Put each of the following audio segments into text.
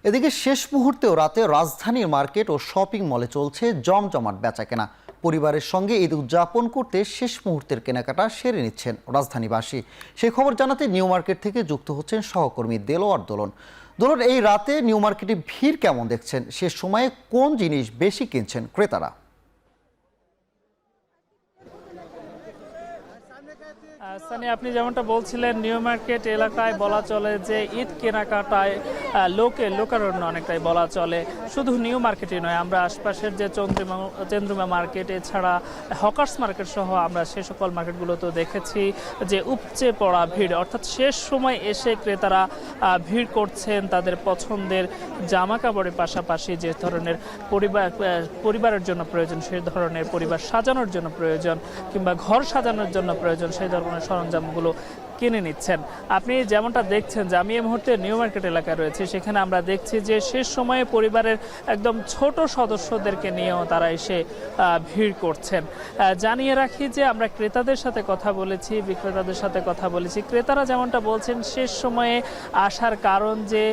এদিকে শেষ মুহূর্তেও রাতে রাজধানীর মার্কেট ও শপিং মলে চলছে জমজমাট বেচাকেনা। পরিবারের সঙ্গে ঈদ উদযাপন করতে শেষ মুহূর্তের কেনাকাটা সেরে নিচ্ছেন রাজধানীবাসী। সেই খবর জানাতে নিউ মার্কেট থেকে যুক্ত হচ্ছেন সহকর্মী দেলোয়ার দোলন। দোলন, এই রাতে নিউ মার্কেটে ভিড় কেমন দেখছেন? শেষ সময়ে কোন জিনিস বেশি কিনছেন ক্রেতারা? সানি, আপনি যেমনটা বলছিলেন, নিউ মার্কেট এলাকায় বলা চলে যে ঈদ কেনাকাটায় লোকারণ্য অনেকটাই বলা চলে। শুধু নিউ মার্কেটই নয়, আমরা আশপাশের যে চন্দ্রিমা মার্কেট, এছাড়া হকার্স মার্কেট সহ আমরা সে সকল মার্কেটগুলোতেও দেখেছি যে উপচে পড়া ভিড়, অর্থাৎ শেষ সময় এসে ক্রেতারা ভিড় করছেন তাদের পছন্দের জামা কাপড়ের পাশাপাশি যে ধরনের পরিবারের জন্য প্রয়োজন, সেই ধরনের পরিবার সাজানোর জন্য প্রয়োজন কিংবা ঘর সাজানোর জন্য প্রয়োজন, সেই ধরনের সরঞ্জামগুলো কিনে নিচ্ছেন। আপনি যেমনটা দেখছেন যে আমি এই মুহূর্তে নিউ মার্কেট এলাকায় রয়েছি, সেখানে আমরা দেখছি যে শেষ সময়ে পরিবারের একদম ছোট সদস্যদেরকে নিয়েও তারা এসে ভিড় করছেন। জানিয়ে রাখি যে আমরা ক্রেতাদের সাথে কথা বলেছি, বিক্রেতাদের সাথে কথা বলেছি। ক্রেতারা যেমনটা বলছেন, শেষ সময়ে আসার কারণ যে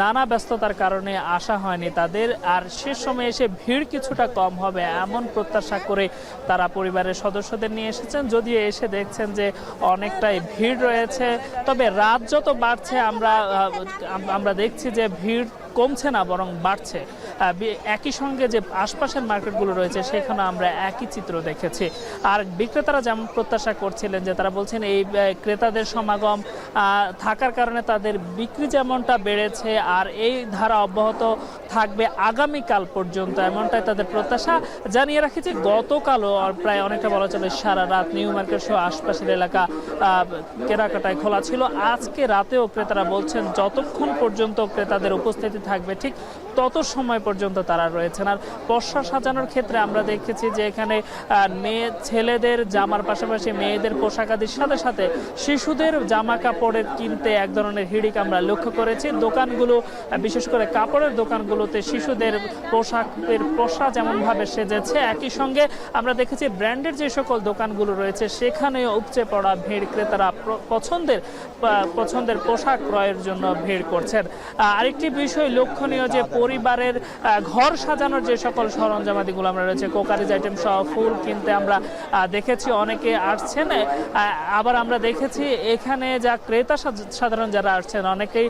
নানা ব্যস্ততার কারণে আসা হয়নি তাদের, আর শেষ সময়ে এসে ভিড় কিছুটা কম হবে এমন প্রত্যাশা করে তারা পরিবারের সদস্যদের নিয়ে এসেছেন। যদিও এসে দেখছেন যে অনেকটাই ভিড় রয়েছে, তবে রাত যত বাড়ছে আমরা দেখছি যে ভিড় কমছে না, বরং বাড়ছে। একই সঙ্গে যে আশপাশের মার্কেটগুলো রয়েছে সেখানে আমরা একই চিত্র দেখেছি। আর বিক্রেতারা যেমন প্রত্যাশা করছিলেন, যে তারা বলছেন এই ক্রেতাদের সমাগম থাকার কারণে তাদের বিক্রি যেমনটা বেড়েছে আর এই ধারা অব্যাহত থাকবে আগামীকাল পর্যন্ত, এমনটাই তাদের প্রত্যাশা। জানিয়ে রাখি যে গতকালও প্রায় অনেকটা বলা চলে সারা রাত নিউ মার্কেট সহ আশপাশের এলাকা কেনাকাটায় খোলা ছিল। আজকে রাতেও ক্রেতারা বলছেন যতক্ষণ পর্যন্ত ক্রেতাদের উপস্থিতি থাকবে ঠিক তত সময় পর্যন্ত তারা রয়েছেন। আর পসরা সাজানোর ক্ষেত্রে আমরা দেখেছি যে এখানে ছেলেদের জামার পাশাপাশি মেয়েদের পোশাক আদির সাথে সাথে শিশুদের জামা কাপড়ের কিনতে এক ধরনের হিড়িক আমরা লক্ষ্য করেছি। দোকানগুলো, বিশেষ করে কাপড়ের দোকানগুলোতে শিশুদের পোশাকের পসরা যেমনভাবে সেজেছে, একই সঙ্গে আমরা দেখেছি ব্র্যান্ডের যে সকল দোকানগুলো রয়েছে সেখানেও উপচে পড়া ভিড়। ক্রেতারা পছন্দের পোশাক ক্রয়ের জন্য ভিড় করছেন। আরেকটি বিষয় লক্ষণীয় যে পরিবারের ঘর সাজানোর যে সকল সরঞ্জামাদিগুলো আমরা রয়েছে, কোকারিজ আইটেম সহ ফুল কিনতে আমরা দেখেছি অনেকে আসছেন। আবার আমরা দেখেছি এখানে যা ক্রেতা সাধারণ যারা আসছেন অনেকেই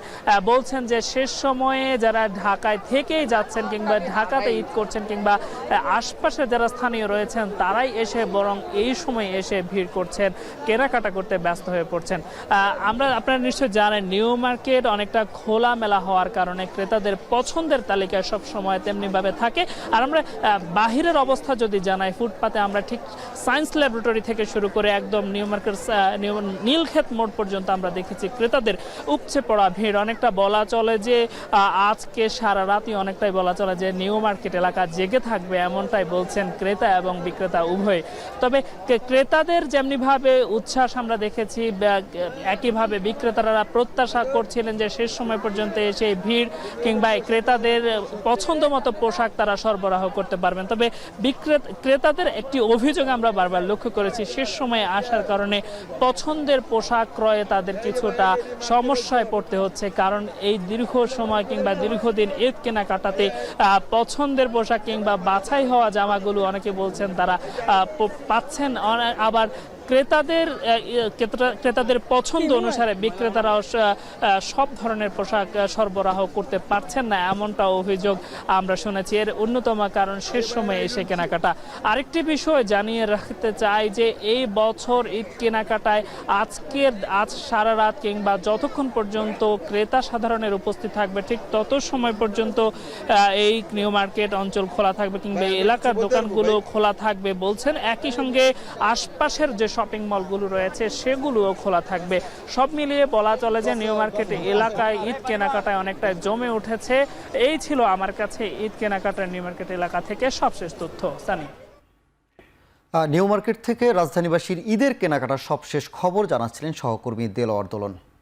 বলছেন যে শেষ সময়ে যারা ঢাকায় থেকেই যাচ্ছেন কিংবা ঢাকাতে ঈদ করছেন কিংবা আশপাশে যারা স্থানীয় রয়েছেন তারাই এসে বরং এই সময় এসে ভিড় করছেন, কেনাকাটা করতে ব্যস্ত হয়ে পড়ছেন। আপনারা নিশ্চয়ই জানেন নিউ মার্কেট অনেকটা খোলামেলা হওয়ার কারণে ক্রেতাদের পছন্দের তালিকায় সব সময় তেমনিভাবে থাকে। আর আমরা বাহিরের অবস্থা যদি জানাই, ফুটপাতে আমরা ঠিক সায়েন্স ল্যাবরেটরি থেকে শুরু করে একদম নিউ মার্কেট নীলক্ষেত মোড় পর্যন্ত আমরা দেখেছি ক্রেতাদের উপচে পড়া ভিড়। অনেকটা বলা চলে যে আজকে সারা রাতই অনেকটাই বলা চলে যে নিউ মার্কেট এলাকা জেগে থাকবে, এমনটাই বলছেন ক্রেতা এবং বিক্রেতা উভয়। তবে ক্রেতাদের যেমনিভাবে উচ্ছ্বাস আমরা দেখেছি, একইভাবে বিক্রেতারা প্রত্যাশা করছিলেন যে শেষ সময় পর্যন্ত এসে ভিড় কিংবা ক্রেতাদের পছন্দ মতো পোশাক তারা সরবরাহ করতে পারবেন। তবে ক্রেতাদের একটি অভিযোগ আমরা বারবার লক্ষ্য করেছি, শেষ সময়ে আসার কারণে পছন্দের পোশাক ক্রয়ে তাদের কিছুটা সমস্যায় পড়তে হচ্ছে। কারণ এই দীর্ঘ সময় কিংবা দীর্ঘদিন ঈদ কেনাকাটাতে পছন্দের পোশাক কিংবা বাছাই হওয়া জামাগুলো অনেকে বলছেন তারা পাচ্ছেন, আবার ক্রেতাদের পছন্দ অনুসারে বিক্রেতারাও সব ধরনের পোশাক সরবরাহ করতে পারছেন না, এমনটা অভিযোগ আমরা শুনেছি। এর অন্যতম কারণ শেষ সময়ে এসে কেনাকাটা। আরেকটি বিষয় জানিয়ে রাখতে চাই যে এই বছর ঈদ কেনাকাটায় আজ সারা রাত কিংবা যতক্ষণ পর্যন্ত ক্রেতা সাধারণের উপস্থিত থাকবে ঠিক তত সময় পর্যন্ত এই নিউ মার্কেট অঞ্চল খোলা থাকবে কিংবা এলাকার দোকানগুলো খোলা থাকবে বলছেন। একই সঙ্গে আশপাশের যে শপিং মলগুলো রয়েছে সেগুলোও খোলা থাকবে। সব মিলিয়ে বলা চলে যে নিউ মার্কেট এলাকায় ঈদ কেনাকাটায় অনেকটা জমে উঠেছে। এই ছিল আমার কাছে ঈদ কেনাকাটার নিউ মার্কেট এলাকা থেকে সবশেষ তথ্য। সানি, নিউ মার্কেট থেকে রাজধানীবাসীর ঈদের কেনাকাটার সবশেষ খবর জানাচ্ছিলেন সহকর্মী দেলোয়ার দোলন।